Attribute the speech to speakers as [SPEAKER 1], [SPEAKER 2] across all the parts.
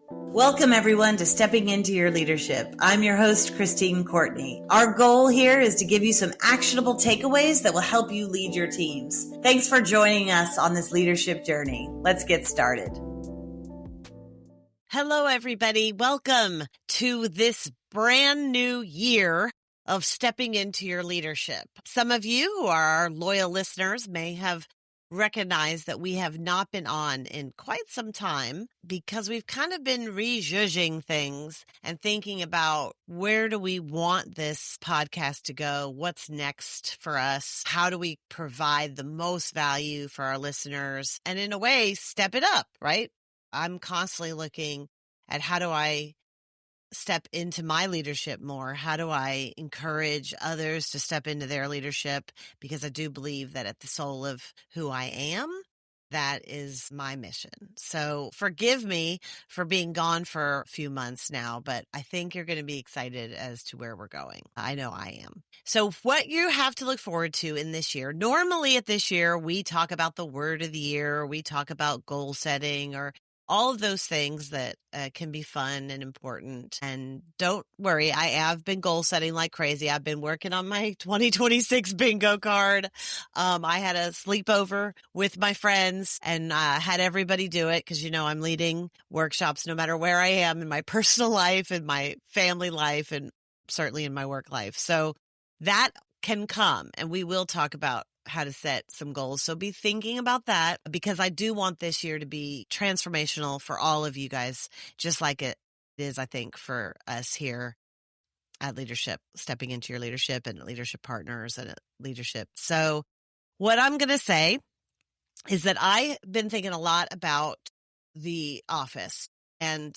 [SPEAKER 1] Welcome, everyone, to Stepping Into Your Leadership. I'm your host, Christine Courtney. Our goal here is to give you some actionable takeaways that will help you lead your teams. Thanks for joining us on this leadership journey. Let's get started.
[SPEAKER 2] Hello, everybody. Welcome to this brand new year of stepping into your leadership. Some of you who are our loyal listeners may have recognized that we have not been on in quite some time because we've kind of been rejudging things and thinking about where do we want this podcast to go? What's next for us? How do we provide the most value for our listeners? And in a way, step it up, right? I'm constantly looking at how do I step into my leadership more? How do I encourage others to step into their leadership? Because I do believe that at the soul of who I am, that is my mission. So forgive me for being gone for a few months now, but I think you're going to be excited as to where we're going. I know I am. So what you have to look forward to in this year, normally at this year, we talk about the word of the year, we talk about goal setting or all of those things that can be fun and important. And don't worry, I have been goal setting like crazy. I've been working on my 2026 bingo card. I had a sleepover with my friends and had everybody do it because, you know, I'm leading workshops no matter where I am in my personal life, in my family life, and certainly in my work life. So that can come, and we will talk about how to set some goals. So be thinking about that because I do want this year to be transformational for all of you guys, just like it is, I think, for us here at Leadership, stepping into your leadership and leadership partners and leadership. So what I'm going to say is that I've been thinking a lot about the office and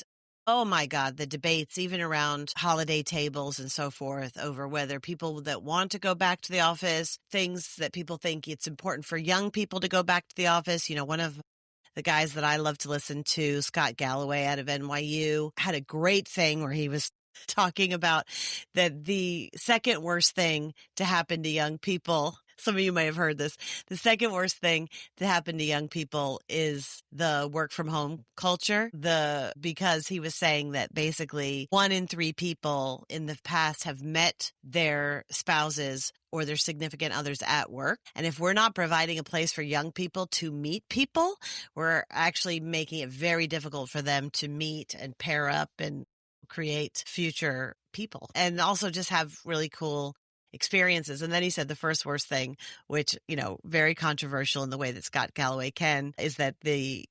[SPEAKER 2] oh my God, the debates, even around holiday tables and so forth, over whether people that want to go back to the office, things that people think it's important for young people to go back to the office. You know, one of the guys that I love to listen to, Scott Galloway out of NYU, had a great thing where he was talking about that the second worst thing to happen to young people, some of you may have heard this, the second worst thing to happen to young people is the work from home culture. Because he was saying that basically 1 in 3 people in the past have met their spouses or their significant others at work. And if we're not providing a place for young people to meet people, we're actually making it very difficult for them to meet and pair up and create future people and also just have really cool experiences. And then he said the first worst thing, which, you know, very controversial in the way that Scott Galloway can, is that the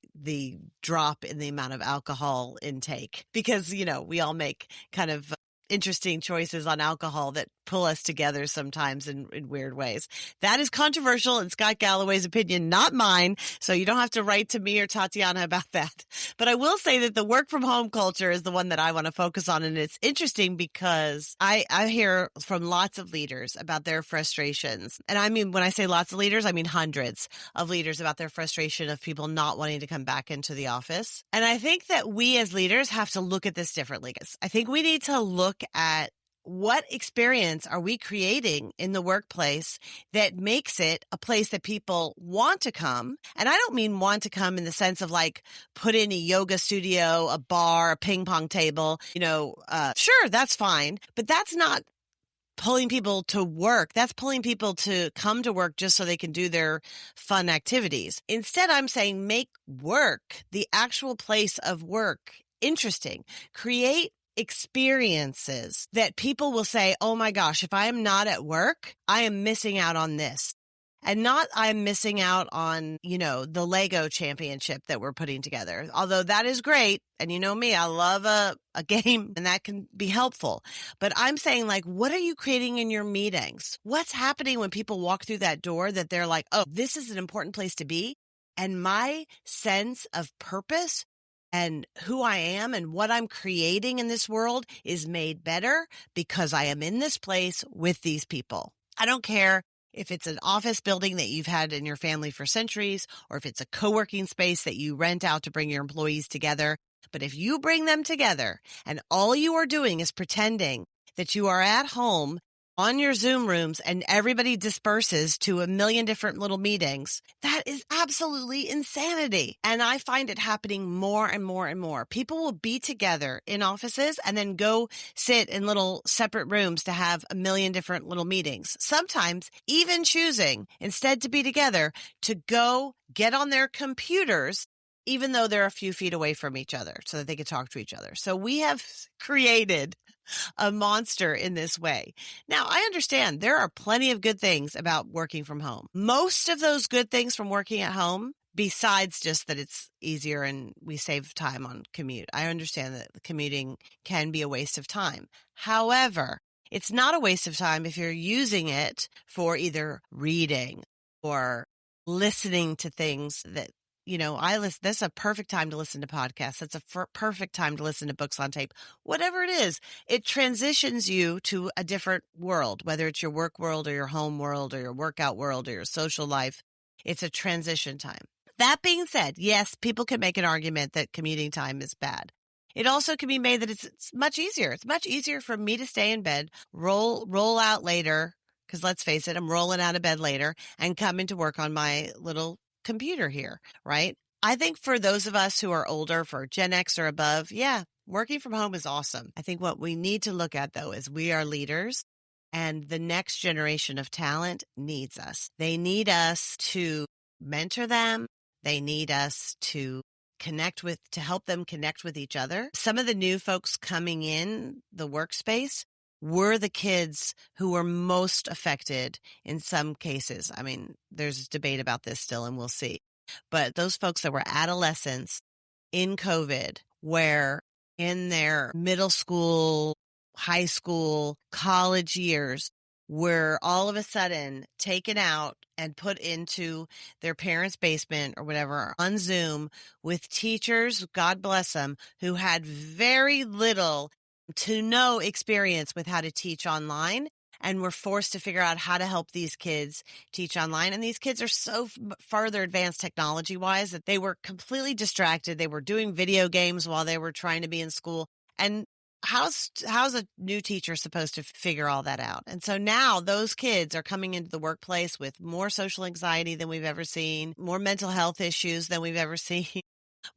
[SPEAKER 2] drop in the amount of alcohol intake, because, you know, we all make kind of interesting choices on alcohol that pull us together sometimes in weird ways. That is controversial in Scott Galloway's opinion, not mine. So you don't have to write to me or Tatiana about that. But I will say that the work from home culture is the one that I want to focus on. And it's interesting because I hear from lots of leaders about their frustrations. And I mean, when I say lots of leaders, I mean hundreds of leaders about their frustration of people not wanting to come back into the office. And I think that we as leaders have to look at this differently. I think we need to look at what experience are we creating in the workplace that makes it a place that people want to come. And I don't mean want to come in the sense of like put in a yoga studio, a bar, a ping pong table, you know, sure, that's fine. But that's not pulling people to work. That's pulling people to come to work just so they can do their fun activities. Instead, I'm saying make work, the actual place of work, interesting. Create experiences that people will say, oh my gosh, if I am not at work, I am missing out on this. And not I'm missing out on, you know, the Lego championship that we're putting together. Although that is great. And you know me, I love a game and that can be helpful. But I'm saying like, what are you creating in your meetings? What's happening when people walk through that door that they're like, oh, this is an important place to be. And my sense of purpose and who I am and what I'm creating in this world is made better because I am in this place with these people. I don't care if it's an office building that you've had in your family for centuries, or if it's a co-working space that you rent out to bring your employees together. But if you bring them together and all you are doing is pretending that you are at home on your Zoom rooms and everybody disperses to a million different little meetings, that is absolutely insanity. And I find it happening more and more and more. People will be together in offices and then go sit in little separate rooms to have a million different little meetings. Sometimes even choosing instead to be together to go get on their computers, even though they're a few feet away from each other so that they could talk to each other. So we have created a monster in this way. Now, I understand there are plenty of good things about working from home. Most of those good things from working at home, besides just that it's easier and we save time on commute. I understand that the commuting can be a waste of time. However, it's not a waste of time if you're using it for either reading or listening to things that that's a perfect time to listen to podcasts. That's a perfect time to listen to books on tape. Whatever it is, it transitions you to a different world, whether it's your work world or your home world or your workout world or your social life. It's a transition time. That being said, yes, people can make an argument that commuting time is bad. It also can be made that it's much easier. It's much easier for me to stay in bed, roll out later, because let's face it, I'm rolling out of bed later and come into work on my little computer here, right? I think for those of us who are older, for Gen X or above, yeah, working from home is awesome. I think what we need to look at, though, is we are leaders and the next generation of talent needs us. They need us to mentor them. They need us to help them connect with each other. Some of the new folks coming in the workspace were the kids who were most affected in some cases. I mean, there's debate about this still, and we'll see. But those folks that were adolescents in COVID, where in their middle school, high school, college years, were all of a sudden taken out and put into their parents' basement or whatever on Zoom with teachers, God bless them, who had very little to no experience with how to teach online and were forced to figure out how to help these kids teach online. And these kids are so farther advanced technology-wise that they were completely distracted. They were doing video games while they were trying to be in school. And how's a new teacher supposed to figure all that out? And so now those kids are coming into the workplace with more social anxiety than we've ever seen, more mental health issues than we've ever seen,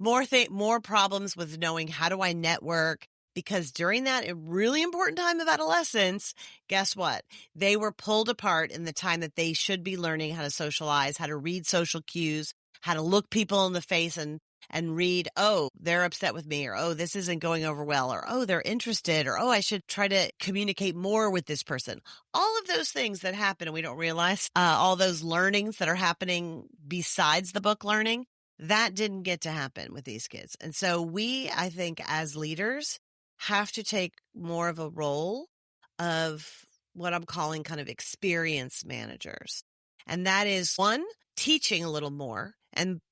[SPEAKER 2] more problems with knowing how do I network. Because during that really important time of adolescence, guess what? They were pulled apart in the time that they should be learning how to socialize, how to read social cues, how to look people in the face and read, oh, they're upset with me, or, oh, this isn't going over well, or, oh, they're interested, or, oh, I should try to communicate more with this person. All of those things that happen and we don't realize, all those learnings that are happening besides the book learning, that didn't get to happen with these kids. And so I think as leaders, have to take more of a role of what I'm calling kind of experience managers. And that is, one, teaching a little more.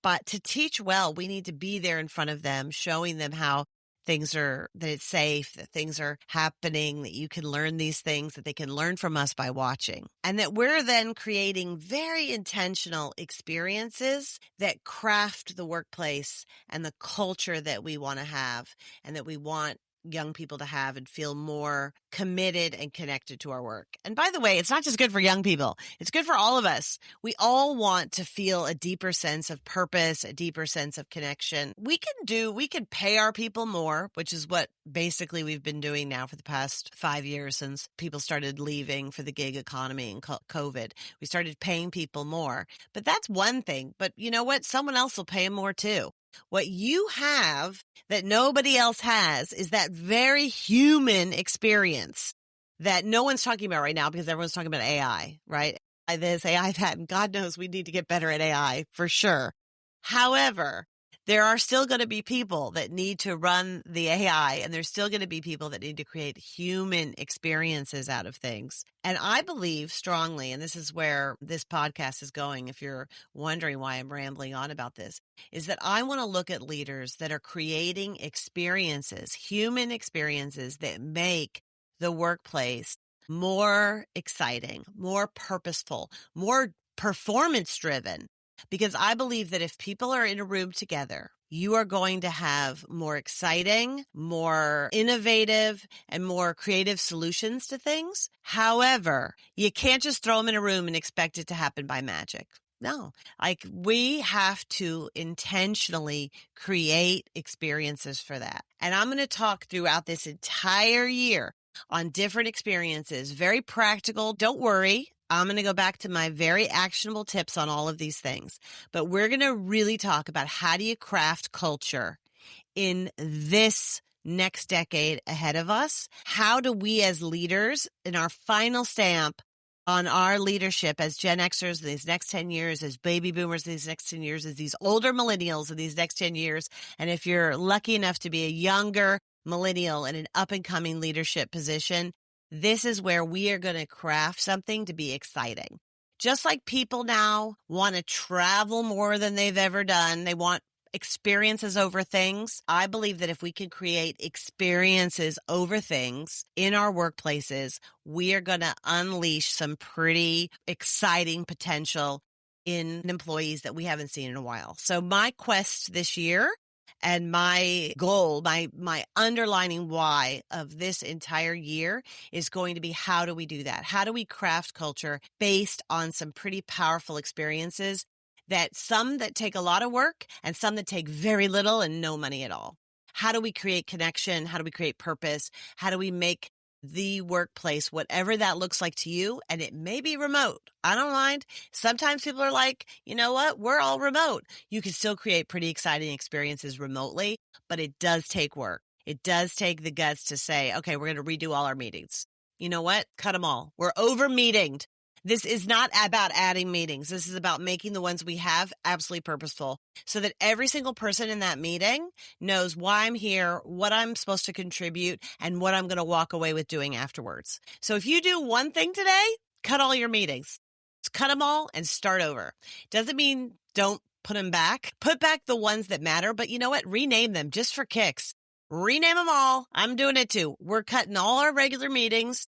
[SPEAKER 2] But to teach well, we need to be there in front of them, showing them how that it's safe, that things are happening, that you can learn these things, that they can learn from us by watching. And that we're then creating very intentional experiences that craft the workplace and the culture that we want to have and that we want young people to have and feel more committed and connected to our work. And by the way, it's not just good for young people. It's good for all of us. We all want to feel a deeper sense of purpose, a deeper sense of connection. We can pay our people more, which is what basically we've been doing now for the past 5 years since people started leaving for the gig economy and COVID. We started paying people more. But that's one thing. But you know what? Someone else will pay them more too. What you have that nobody else has is that very human experience that no one's talking about right now because everyone's talking about AI, right? AI this, AI that, and God knows we need to get better at AI for sure. However, there are still going to be people that need to run the AI, and there's still going to be people that need to create human experiences out of things. And I believe strongly, and this is where this podcast is going, if you're wondering why I'm rambling on about this, is that I want to look at leaders that are creating experiences, human experiences that make the workplace more exciting, more purposeful, more performance driven. Because I believe that if people are in a room together, you are going to have more exciting, more innovative, and more creative solutions to things. However, you can't just throw them in a room and expect it to happen by magic. No, like we have to intentionally create experiences for that. And I'm going to talk throughout this entire year on different experiences, very practical. Don't worry. I'm going to go back to my very actionable tips on all of these things, but we're going to really talk about how do you craft culture in this next decade ahead of us? How do we as leaders in our final stamp on our leadership as Gen Xers in these next 10 years, as baby boomers in these next 10 years, as these older millennials in these next 10 years, and if you're lucky enough to be a younger millennial in an up and coming leadership position, this is where we are going to craft something to be exciting. Just like people now want to travel more than they've ever done, they want experiences over things. I believe that if we can create experiences over things in our workplaces, we are going to unleash some pretty exciting potential in employees that we haven't seen in a while. So my quest this year and my goal, my underlining why of this entire year is going to be, how do we do that? How do we craft culture based on some pretty powerful experiences, that some that take a lot of work and some that take very little and no money at all? How do we create connection? How do we create purpose? How do we make the workplace, whatever that looks like to you? And it may be remote. I don't mind. Sometimes people are like, you know what? We're all remote. You can still create pretty exciting experiences remotely, but it does take work. It does take the guts to say, okay, we're going to redo all our meetings. You know what? Cut them all. We're over meetinged. This is not about adding meetings. This is about making the ones we have absolutely purposeful, so that every single person in that meeting knows why I'm here, what I'm supposed to contribute, and what I'm going to walk away with doing afterwards. So if you do one thing today, cut all your meetings. Just cut them all and start over. Doesn't mean don't put them back. Put back the ones that matter, but you know what? Rename them just for kicks. Rename them all. I'm doing it too. We're cutting all our regular meetings.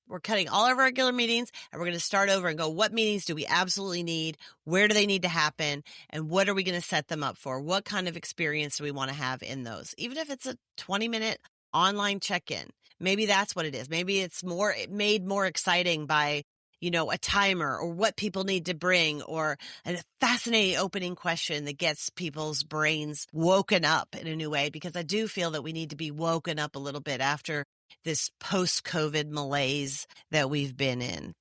[SPEAKER 2] We're cutting all of our regular meetings, and we're going to start over and go, what meetings do we absolutely need? Where do they need to happen? And what are we going to set them up for? What kind of experience do we want to have in those? Even if it's a 20-minute online check-in, maybe that's what it is. Maybe it's made more exciting by, a timer, or what people need to bring, or a fascinating opening question that gets people's brains woken up in a new way, because I do feel that we need to be woken up a little bit after this post-COVID malaise that we've been in.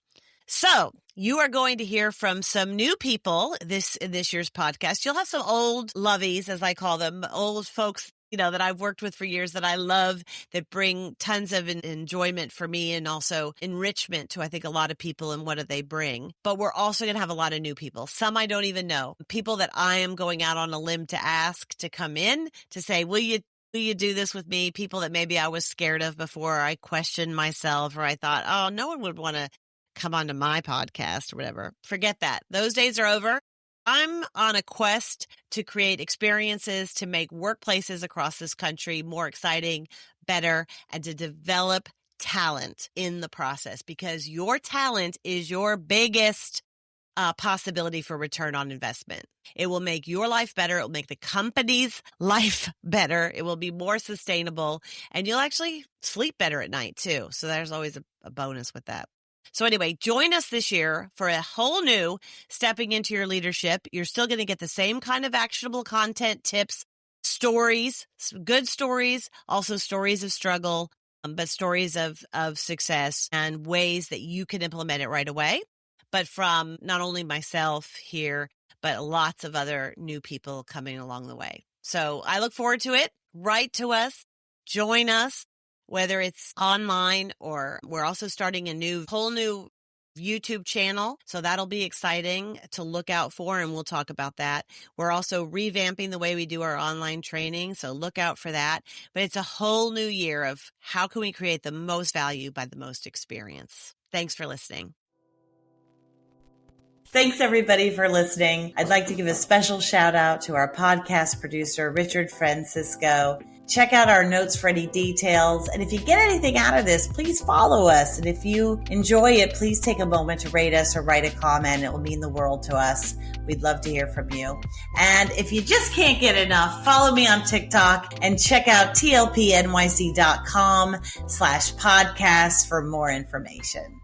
[SPEAKER 2] So you are going to hear from some new people in this year's podcast. You'll have some old lovies, as I call them, old folks, that I've worked with for years, that I love, that bring tons of enjoyment for me and also enrichment to, I think, a lot of people and what do they bring. But we're also going to have a lot of new people. Some I don't even know. People that I am going out on a limb to ask to come in to say, will you do this with me? People that maybe I was scared of before, I questioned myself, or I thought, oh, no one would want to come onto my podcast or whatever. Forget that. Those days are over. I'm on a quest to create experiences to make workplaces across this country more exciting, better, and to develop talent in the process, because your talent is your biggest possibility for return on investment. It will make your life better. It will make the company's life better. It will be more sustainable, and you'll actually sleep better at night too. So there's always a bonus with that. So anyway, join us this year for a whole new Stepping Into Your Leadership. You're still going to get the same kind of actionable content, tips, stories, good stories, also stories of struggle, but stories of success and ways that you can implement it right away. But from not only myself here, but lots of other new people coming along the way. So I look forward to it. Write to us, join us, whether it's online, or we're also starting a whole new YouTube channel. So that'll be exciting to look out for, and we'll talk about that. We're also revamping the way we do our online training. So look out for that. But it's a whole new year of how can we create the most value by the most experience. Thanks for listening.
[SPEAKER 1] Thanks, everybody, for listening. I'd like to give a special shout out to our podcast producer, Richard Francisco. Check out our notes for any details. And if you get anything out of this, please follow us. And if you enjoy it, please take a moment to rate us or write a comment. It will mean the world to us. We'd love to hear from you. And if you just can't get enough, follow me on TikTok and check out tlpnyc.com/podcast for more information.